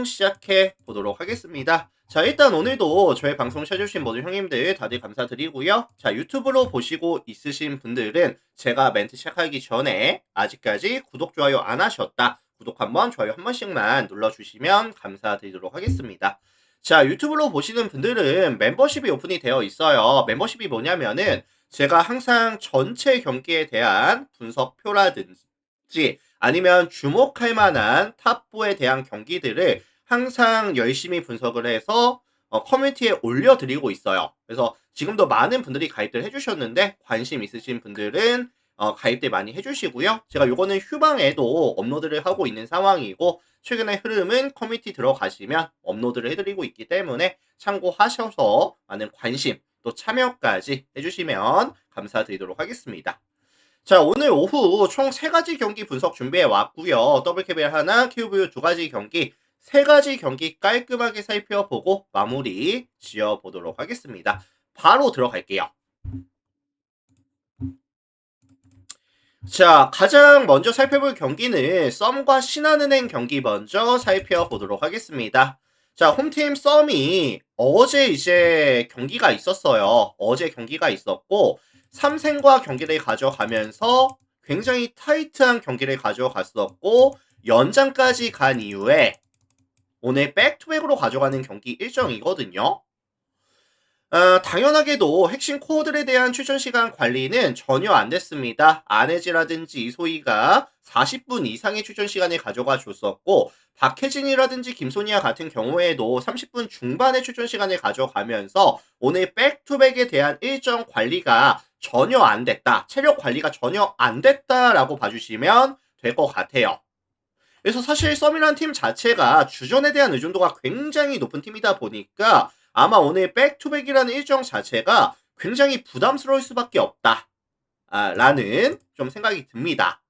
시작해 보도록 하겠습니다. 자, 일단 오늘도 저희 방송 찾아주신 모든 형님들 다들 감사드리고요. 자, 유튜브로 보시고 있으신 분들은 제가 멘트 시작하기 전에 아직까지 구독, 좋아요 안 하셨다. 구독 한번, 좋아요 한 번씩만 눌러주시면 감사드리도록 하겠습니다. 자, 유튜브로 보시는 분들은 멤버십이 오픈이 되어 있어요. 멤버십이 뭐냐면은 제가 항상 전체 경기에 대한 분석표라든지 아니면 주목할 만한 탑4에 대한 경기들을 항상 열심히 분석을 해서 커뮤니티에 올려드리고 있어요. 그래서 지금도 많은 분들이 가입들 해주셨는데 관심 있으신 분들은 가입들 많이 해주시고요. 제가 요거는 휴방에도 업로드를 하고 있는 상황이고 최근의 흐름은 커뮤니티 들어가시면 업로드를 해드리고 있기 때문에 참고하셔서 많은 관심 또 참여까지 해주시면 감사드리도록 하겠습니다. 자, 오늘 오후 총 3가지 경기 분석 준비해 왔고요. 더블캐벨 하나, 큐브유 2가지 경기, 3가지 경기 깔끔하게 살펴보고 마무리 지어보도록 하겠습니다. 바로 들어갈게요. 자, 가장 먼저 살펴볼 경기는 썸과 신한은행 경기 먼저 살펴보도록 하겠습니다. 자, 홈팀 썸이 어제 이제 경기가 있었어요. 어제 경기가 있었고 3생과 경기를 가져가면서 굉장히 타이트한 경기를 가져갔었고 연장까지 간 이후에 오늘 백투백으로 가져가는 경기 일정이거든요. 당연하게도 핵심 코어들에 대한 출전 시간 관리는 전혀 안 됐습니다. 안혜지라든지 이소희가 40분 이상의 출전 시간을 가져가 줬었고 박혜진이라든지 김소니아 같은 경우에도 30분 중반의 출전 시간을 가져가면서 오늘 백투백에 대한 일정 관리가 전혀 안 됐다. 체력 관리가 전혀 안 됐다라고 봐주시면 될 것 같아요. 그래서 사실 썸이라는 팀 자체가 주전에 대한 의존도가 굉장히 높은 팀이다 보니까 아마 오늘 백투백이라는 일정 자체가 굉장히 부담스러울 수밖에 없다. 라는 좀 생각이 듭니다.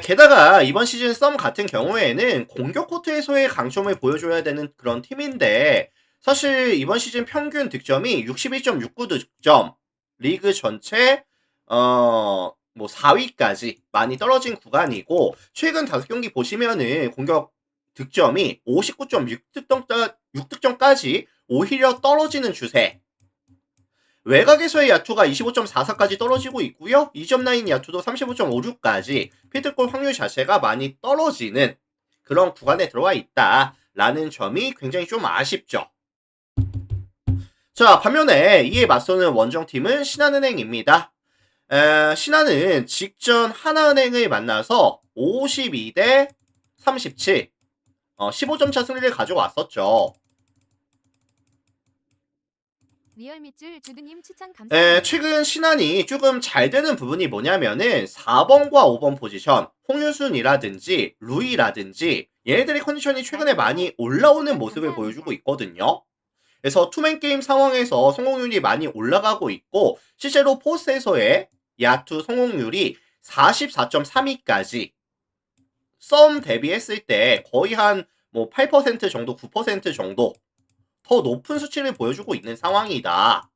게다가 이번 시즌 썸 같은 경우에는 공격 코트에서의 강점을 보여줘야 되는 그런 팀인데 사실 이번 시즌 평균 득점이 61.69 득점, 리그 전체 4위까지 많이 떨어진 구간이고 최근 5경기 보시면은 공격 득점이 59.6득점까지 오히려 떨어지는 추세. 외곽에서의 야투가 25.44까지 떨어지고 있고요. 2점 라인 야투도 35.56까지 필드골 확률 자체가 많이 떨어지는 그런 구간에 들어와 있다라는 점이 굉장히 좀 아쉽죠. 자, 반면에 이에 맞서는 원정팀은 신한은행입니다. 신한은 직전 하나은행을 만나서 52대 37 15점 차 승리를 가져왔었죠. 리얼밑줄 주드님 추천 감사합니다. 최근 신한이 조금 잘 되는 부분이 뭐냐면은 4번과 5번 포지션 홍유순이라든지 루이라든지 얘네들의 컨디션이 최근에 많이 올라오는 모습을 보여주고 있거든요. 그래서 투맨 게임 상황에서 성공률이 많이 올라가고 있고 실제로 포스에서의 야투 성공률이 44.32까지 썸 대비했을 때 거의 한 8% 정도, 9% 정도 더 높은 수치를 보여주고 있는 상황이다.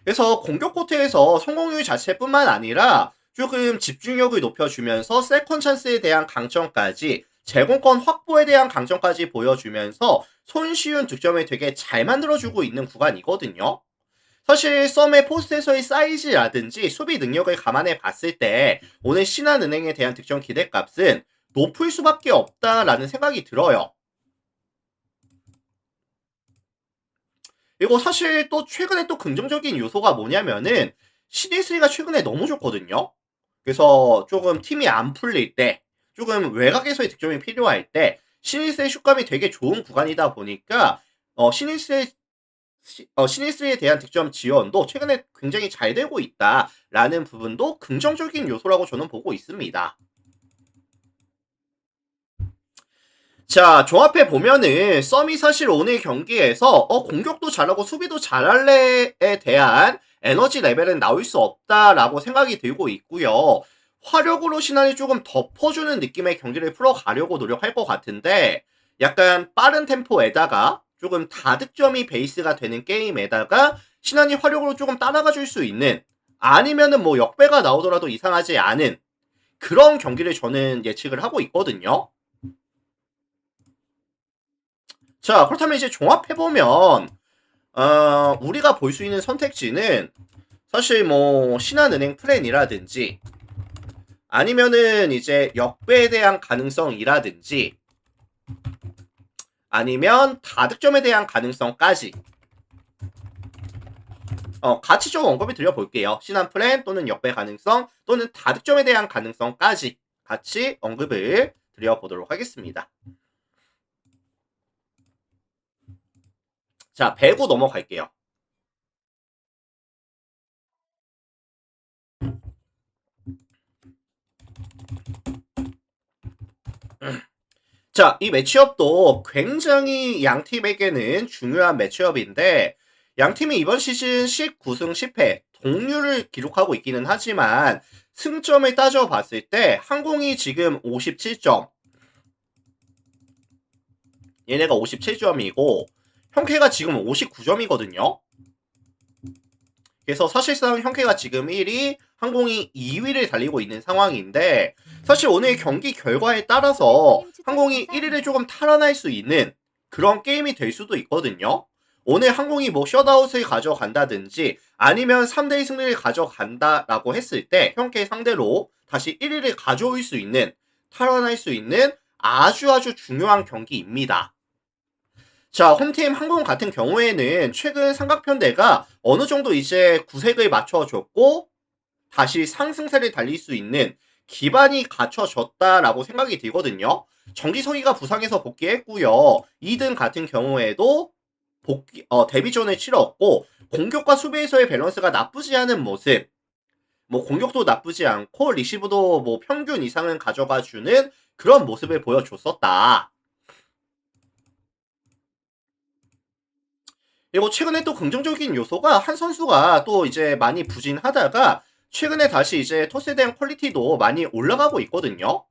그래서 공격 코트에서 성공률 자체뿐만 아니라 조금 집중력을 높여주면서 세컨 찬스에 대한 강점까지 제공권 확보에 대한 강점까지 보여주면서 손쉬운 득점을 되게 잘 만들어주고 있는 구간이거든요. 사실 썸의 포스트에서의 사이즈라든지 수비 능력을 감안해 봤을 때 오늘 신한은행에 대한 득점 기대값은 높을 수밖에 없다라는 생각이 들어요. 그리고 사실 또 최근에 또 긍정적인 요소가 뭐냐면은 신이슬이가 최근에 너무 좋거든요. 그래서 조금 팀이 안 풀릴 때 조금 외곽에서의 득점이 필요할 때 신이슬의 슛감이 되게 좋은 구간이다 보니까 신이슬에 대한 득점 지원도 최근에 굉장히 잘 되고 있다라는 부분도 긍정적인 요소라고 저는 보고 있습니다. 자, 종합해 보면은 썸이 사실 오늘 경기에서 공격도 잘하고 수비도 잘할래에 대한 에너지 레벨은 나올 수 없다라고 생각이 들고 있고요. 화력으로 신한이 조금 덮어주는 느낌의 경기를 풀어가려고 노력할 것 같은데 약간 빠른 템포에다가 조금 다득점이 베이스가 되는 게임에다가 신한이 화력으로 조금 따라가 줄 수 있는 아니면은 역배가 나오더라도 이상하지 않은 그런 경기를 저는 예측을 하고 있거든요. 자, 그렇다면 이제 종합해보면, 우리가 볼 수 있는 선택지는 사실 뭐, 신한은행 플랜이라든지, 아니면은 이제 역배에 대한 가능성이라든지, 아니면 다득점에 대한 가능성까지, 같이 좀 언급을 드려볼게요. 신한 플랜 또는 역배 가능성 또는 다득점에 대한 가능성까지 같이 언급을 드려보도록 하겠습니다. 자, 배구 넘어갈게요. 자, 이 매치업도 굉장히 양 팀에게는 중요한 매치업인데 양 팀이 이번 시즌 19승 10패 동률을 기록하고 있기는 하지만 승점을 따져봤을 때 항공이 지금 57점, 얘네가 57점이고 형캐가 지금 59점이거든요. 그래서 사실상 형캐가 지금 1위, 항공이 2위를 달리고 있는 상황인데 사실 오늘 경기 결과에 따라서 항공이 1위를 조금 탈환할 수 있는 그런 게임이 될 수도 있거든요. 오늘 항공이 뭐 셧아웃을 가져간다든지 아니면 3대2 승리를 가져간다라고 했을 때 형캐 상대로 다시 1위를 가져올 수 있는, 탈환할 수 있는 아주 중요한 경기입니다. 자, 홈팀 항공 같은 경우에는 최근 삼각편대가 어느 정도 이제 구색을 맞춰줬고 다시 상승세를 달릴 수 있는 기반이 갖춰졌다라고 생각이 들거든요. 정기석이가 부상해서 복귀했고요. 2등 같은 경우에도 데뷔전을 치렀고 공격과 수비에서의 밸런스가 나쁘지 않은 모습. 뭐 공격도 나쁘지 않고 리시브도 뭐 평균 이상은 가져가주는 그런 모습을 보여줬었다. 그리고 최근에 또 긍정적인 요소가 한 선수가 또 이제 많이 부진하다가 최근에 다시 이제 토스에 대한 퀄리티도 많이 올라가고 있거든요.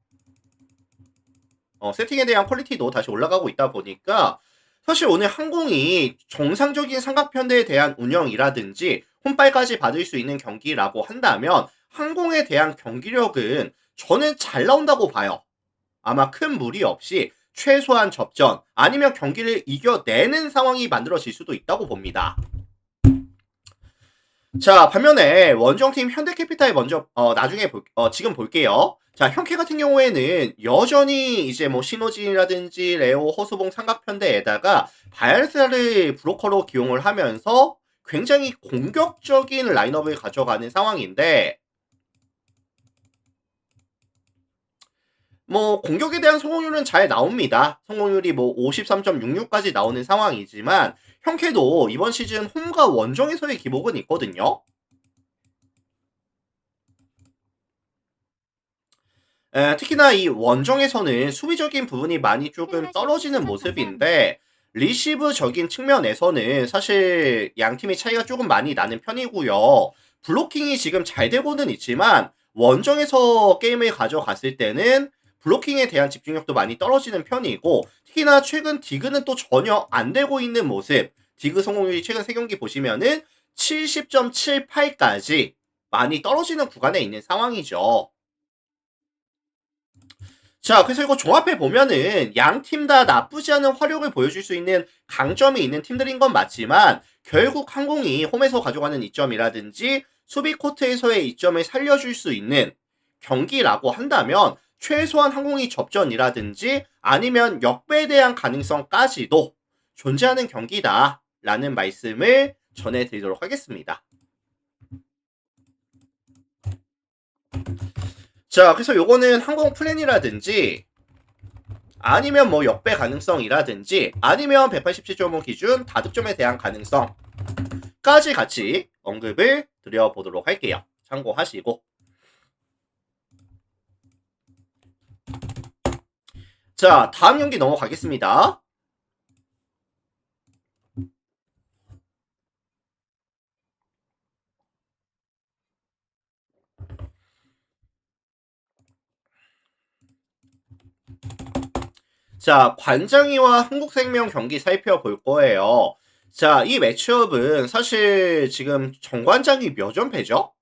세팅에 대한 퀄리티도 다시 올라가고 있다 보니까 사실 오늘 항공이 정상적인 삼각편대에 대한 운영이라든지 홈발까지 받을 수 있는 경기라고 한다면 항공에 대한 경기력은 저는 잘 나온다고 봐요. 아마 큰 무리 없이 최소한 접전 아니면 경기를 이겨내는 상황이 만들어질 수도 있다고 봅니다. 자, 반면에 원정팀 현대캐피탈 먼저 나중에 지금 볼게요. 자, 현캐 같은 경우에는 여전히 이제 뭐 신호진이라든지 레오, 허수봉 삼각편대에다가 바야르사를 브로커로 기용을 하면서 굉장히 공격적인 라인업을 가져가는 상황인데 뭐 공격에 대한 성공률은 잘 나옵니다. 성공률이 뭐 53.66까지 나오는 상황이지만 형캐도 이번 시즌 홈과 원정에서의 기복은 있거든요. 특히나 이 원정에서는 수비적인 부분이 많이 조금 떨어지는 모습인데 리시브적인 측면에서는 사실 양 팀의 차이가 조금 많이 나는 편이고요. 블로킹이 지금 잘 되고는 있지만 원정에서 게임을 가져갔을 때는 블로킹에 대한 집중력도 많이 떨어지는 편이고 특히나 최근 디그는 또 전혀 안 되고 있는 모습. 디그 성공률이 최근 3경기 보시면은 70.78까지 많이 떨어지는 구간에 있는 상황이죠. 자, 그래서 이거 종합해 보면은 양 팀 다 나쁘지 않은 화력을 보여줄 수 있는 강점이 있는 팀들인 건 맞지만 결국 항공이 홈에서 가져가는 이점이라든지 수비 코트에서의 이점을 살려줄 수 있는 경기라고 한다면 최소한 항공이 접전이라든지 아니면 역배에 대한 가능성까지도 존재하는 경기다라는 말씀을 전해드리도록 하겠습니다. 자, 그래서 요거는 항공 플랜이라든지 아니면 뭐 역배 가능성이라든지 아니면 187.5 기준 다득점에 대한 가능성까지 같이 언급을 드려보도록 할게요. 참고하시고. 자, 다음 경기 넘어가겠습니다. 자, 관장이와 한국생명 경기 살펴볼 거예요. 자, 이 매치업은 사실 지금 정관장이 몇 연패죠?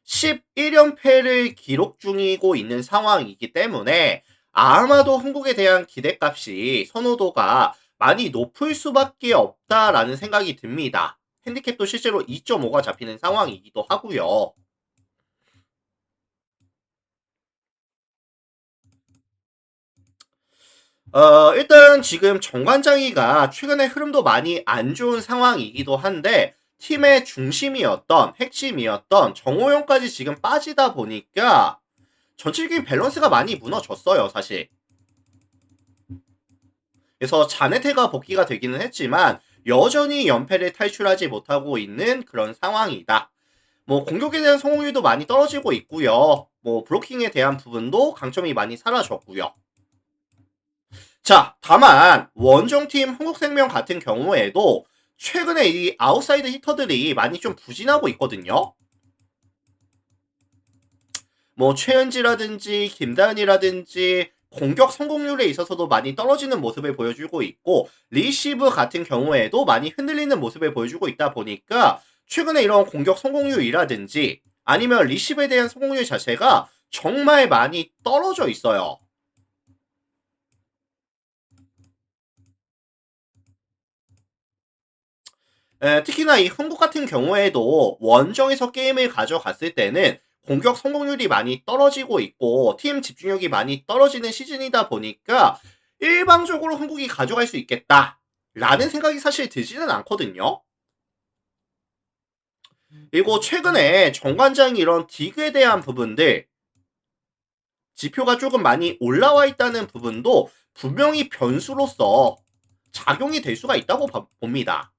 11연패를 기록 중이고 있는 상황이기 때문에 아마도 한국에 대한 기대값이 선호도가 많이 높을 수밖에 없다라는 생각이 듭니다. 핸디캡도 실제로 2.5가 잡히는 상황이기도 하고요. 일단 지금 정관장이가 최근에 흐름도 많이 안 좋은 상황이기도 한데 팀의 중심이었던 핵심이었던 정호영까지 지금 빠지다 보니까 전체적인 밸런스가 많이 무너졌어요, 사실. 그래서 자네테가 복귀가 되기는 했지만 여전히 연패를 탈출하지 못하고 있는 그런 상황이다. 뭐 공격에 대한 성공률도 많이 떨어지고 있고요. 뭐 브로킹에 대한 부분도 강점이 많이 사라졌고요. 자, 다만 원정팀 한국생명 같은 경우에도 최근에 이 아웃사이드 히터들이 많이 좀 부진하고 있거든요. 뭐 최은지라든지 김다은이라든지 공격 성공률에 있어서도 많이 떨어지는 모습을 보여주고 있고 리시브 같은 경우에도 많이 흔들리는 모습을 보여주고 있다 보니까 최근에 이런 공격 성공률이라든지 아니면 리시브에 대한 성공률 자체가 정말 많이 떨어져 있어요. 특히나 이 한국 같은 경우에도 원정에서 게임을 가져갔을 때는 공격 성공률이 많이 떨어지고 있고 팀 집중력이 많이 떨어지는 시즌이다 보니까 일방적으로 한국이 가져갈 수 있겠다 라는 생각이 사실 들지는 않거든요. 그리고 최근에 정관장이 이런 디그에 대한 부분들 지표가 조금 많이 올라와 있다는 부분도 분명히 변수로서 작용이 될 수가 있다고 봅니다.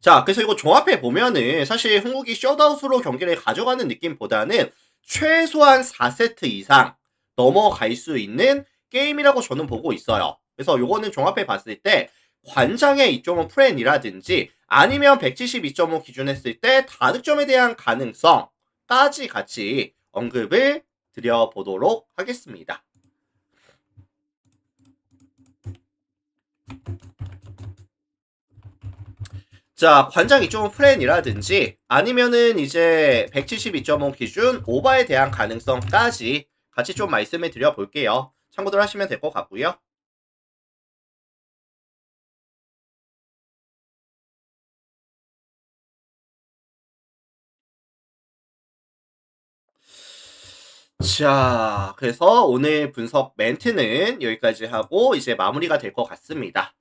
자, 그래서 이거 종합해 보면은 사실 한국이 셧아웃으로 경기를 가져가는 느낌보다는 최소한 4세트 이상 넘어갈 수 있는 게임이라고 저는 보고 있어요. 그래서 요거는 종합해 봤을 때 관장의 2.5 프렌이라든지 아니면 172.5 기준했을 때 다득점에 대한 가능성까지 같이 언급을 드려보도록 하겠습니다. 자, 관장 2.5 프렌이라든지 아니면은 이제 172.5 기준 오바에 대한 가능성까지 같이 좀 말씀을 드려볼게요. 참고들 하시면 될 것 같고요. 자, 그래서 오늘 분석 멘트는 여기까지 하고 이제 마무리가 될 것 같습니다.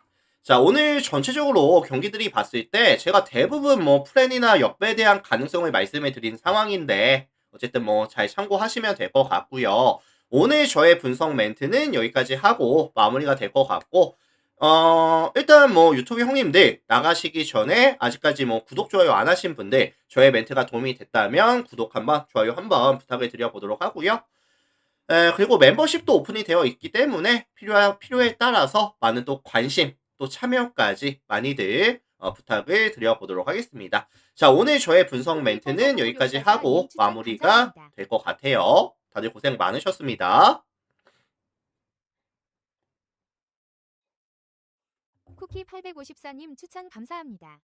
자, 오늘 전체적으로 경기들이 봤을 때 제가 대부분 뭐 프렌이나 역배에 대한 가능성을 말씀을 드린 상황인데 어쨌든 뭐 잘 참고하시면 될 것 같고요. 오늘 저의 분석 멘트는 여기까지 하고 마무리가 될 것 같고 일단 뭐 유튜브 형님들 나가시기 전에 아직까지 뭐 구독, 좋아요 안 하신 분들 저의 멘트가 도움이 됐다면 구독 한번, 좋아요 한번 부탁을 드려보도록 하고요. 그리고 멤버십도 오픈이 되어 있기 때문에 필요에 따라서 많은 또 관심, 또 참여까지 많이들 부탁을 드려보도록 하겠습니다. 자, 오늘 저의 분석 멘트는 여기까지 하고 마무리가 될 것 같아요. 다들 고생 많으셨습니다. 쿠키 854님 추천 감사합니다.